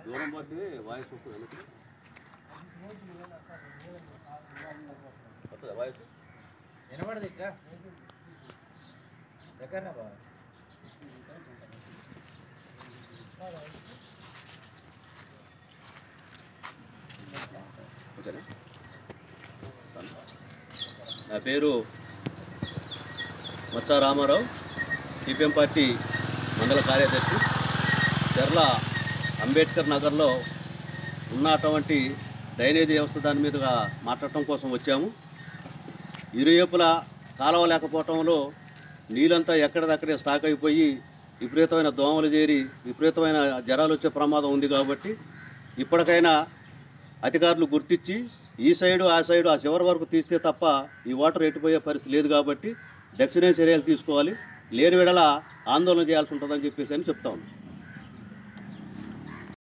దూరం పోతే వాయిస్ వస్తుంది వాయిస్ వినబడదు ఇక్కడ దగ్గరనా బాగా ఓకేనా. నా పేరు మచ్చా రామారావు, సిపిఎం పార్టీ మండల కార్యదర్శి. చర్ల అంబేద్కర్ నగర్లో ఉన్నటువంటి డ్రైనేజీ వ్యవస్థ దాని మీదుగా మాట్లాడటం కోసం వచ్చాము. ఇరువైపుల కాలువ లేకపోవటంలో నీళ్ళంతా ఎక్కడిదక్కడే స్టాక్ అయిపోయి విపరీతమైన దోమలు చేరి విపరీతమైన జ్వరాలు వచ్చే ప్రమాదం ఉంది. కాబట్టి ఇప్పటికైనా అధికారులు గుర్తించి ఈ సైడు ఆ సైడు ఆ చివరి వరకు తీస్తే తప్ప ఈ వాటర్ ఎట్టిపోయే పరిస్థితి లేదు. కాబట్టి దక్షిణ చర్యలు తీసుకోవాలి, లేని విడల ఆందోళన చేయాల్సి ఉంటుందని చెప్పేసి చెప్తా ఉన్నాం.